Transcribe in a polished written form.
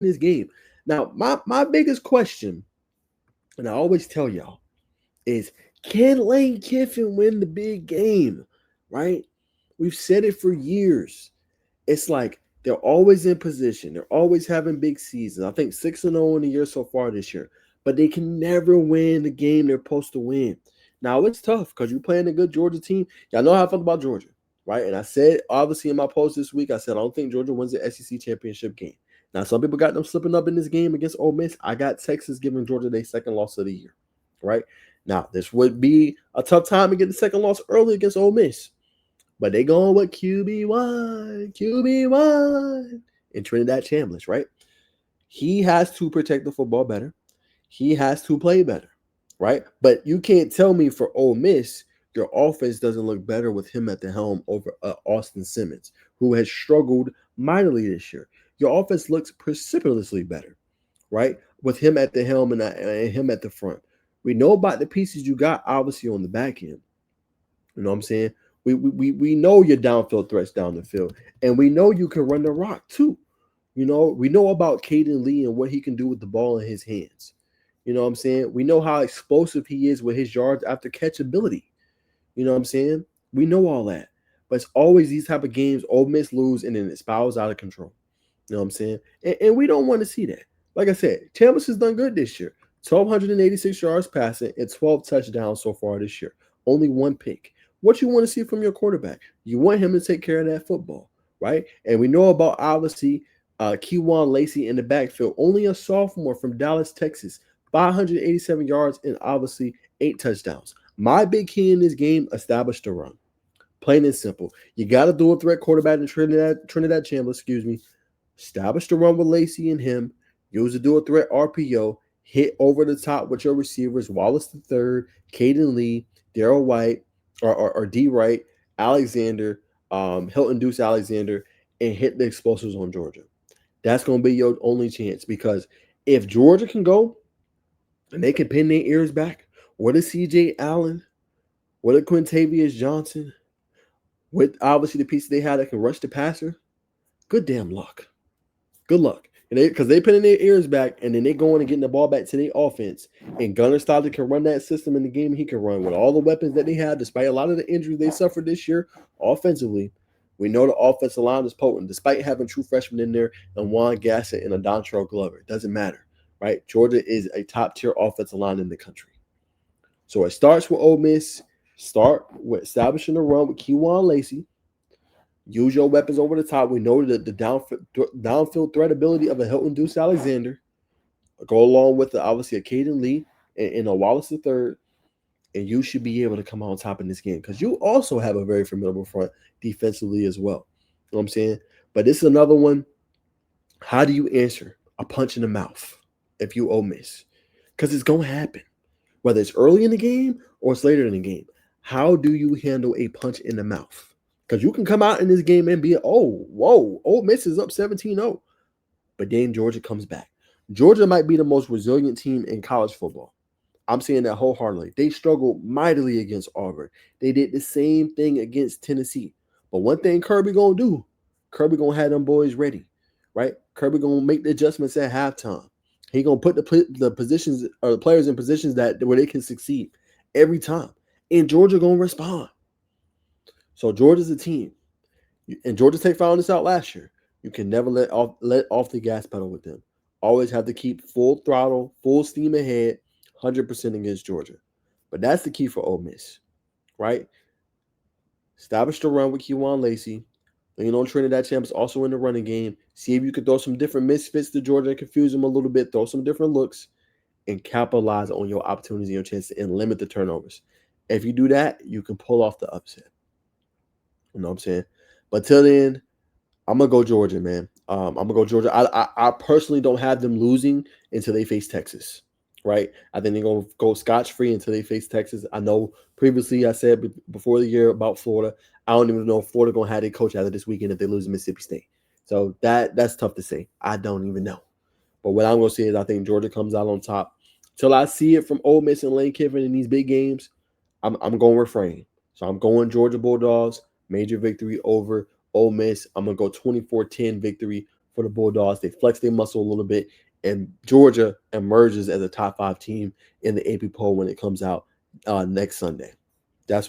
this game. Now, my biggest question, and I always tell y'all, is can Lane Kiffin win the big game? Right? We've said it for years. It's like they're always in position. They're always having big seasons. I think 6-0 in the year so far this year. But they can never win the game they're supposed to win. Now it's tough because you're playing a good Georgia team. Y'all know how I felt about Georgia, right? And I said obviously in my post this week, I said I don't think Georgia wins the SEC championship game. Now some people got them slipping up in this game against Ole Miss. I got Texas giving Georgia their second loss of the year, right? Now this would be a tough time to get the second loss early against Ole Miss. But they going with QB1, and Trinidad Chambliss, right? He has to protect the football better. He has to play better, right? But you can't tell me for Ole Miss your offense doesn't look better with him at the helm over Austin Simmons, who has struggled mightily this year. Your offense looks precipitously better, right? With him at the helm and him at the front. We know about the pieces you got, obviously, on the back end. You know what I'm saying? We know your downfield threats down the field, and we know you can run the rock too. You know, we know about Caden Lee and what he can do with the ball in his hands. You know what I'm saying? We know how explosive he is with his yards after catch ability. You know what I'm saying? We know all that. But it's always these type of games, Ole Miss lose, and then it spirals out of control. You know what I'm saying? And we don't want to see that. Like I said, Chambliss has done good this year. 1,286 yards passing and 12 touchdowns so far this year. Only one pick. What you want to see from your quarterback? You want him to take care of that football, right? And we know about obviously Keywan Lacey in the backfield, only a sophomore from Dallas, Texas, 587 yards and obviously 8 touchdowns. My big key in this game: establish the run. Plain and simple. You got to do a threat quarterback in Trinidad Chambliss, excuse me. Establish the run with Lacey and him. Use the dual threat RPO. Hit over the top with your receivers: Wallace the third, Caden Lee, Daryl White, or D Wright, Alexander, Hilton Deuce Alexander, and hit the explosives on Georgia. That's going to be your only chance, because if Georgia can go and they can pin their ears back, what a CJ Allen, what a Quintavious Johnson, with obviously the pieces they had that can rush the passer, good damn luck. Good luck. And because they pinning their ears back, and then they going and getting the ball back to their offense. And Gunnar Stockton can run that system in the game he can run with all the weapons that they have, despite a lot of the injuries they suffered this year offensively. We know the offensive line is potent, despite having true freshmen in there and Juan Gassett and a Dontrell Glover. It doesn't matter, right? Georgia is a top-tier offensive line in the country. So it starts with Ole Miss. Start with establishing the run with Keywan Lacey. Use your weapons over the top. We know that the downfield threat ability of a Hilton Deuce Alexander. Go along with obviously a Caden Lee and a Wallace the third, and you should be able to come out on top in this game, because you also have a very formidable front defensively as well. You know what I'm saying? But this is another one. How do you answer a punch in the mouth if you Ole Miss? Because it's going to happen, whether it's early in the game or it's later in the game. How do you handle a punch in the mouth? Because you can come out in this game and be, oh, whoa, Ole Miss is up 17-0. But then Georgia comes back. Georgia might be the most resilient team in college football. I'm saying that wholeheartedly. They struggled mightily against Auburn. They did the same thing against Tennessee. But one thing Kirby going to do, Kirby going to have them boys ready, right? Kirby going to make the adjustments at halftime. He going to put the positions or the players in positions where they can succeed every time. And Georgia going to respond. So Georgia's a team, and Georgia Tech found this out last year. You can never let off the gas pedal with them. Always have to keep full throttle, full steam ahead, 100% against Georgia. But that's the key for Ole Miss, right? Establish the run with Keywan Lacey. You know, Trinidad Champs also in the running game. See if you can throw some different misfits to Georgia and confuse them a little bit. Throw some different looks and capitalize on your opportunities and your chances and limit the turnovers. If you do that, you can pull off the upset. You know what I'm saying? But till then, I'm gonna go Georgia, man. I'm gonna go Georgia. I personally don't have them losing until they face Texas, right? I think they're gonna go scotch free until they face Texas. I know previously I said before the year about Florida. I don't even know if Florida gonna have their coach out of this weekend if they lose to Mississippi State. So that's tough to say. I don't even know. But what I'm gonna say is I think Georgia comes out on top. Till I see it from Ole Miss and Lane Kiffin in these big games, I'm going to refrain. So I'm going Georgia Bulldogs. Major victory over Ole Miss. I'm going to go 24-10 victory for the Bulldogs. They flex their muscle a little bit, and Georgia emerges as a top 5 team in the AP poll when it comes out next Sunday. That's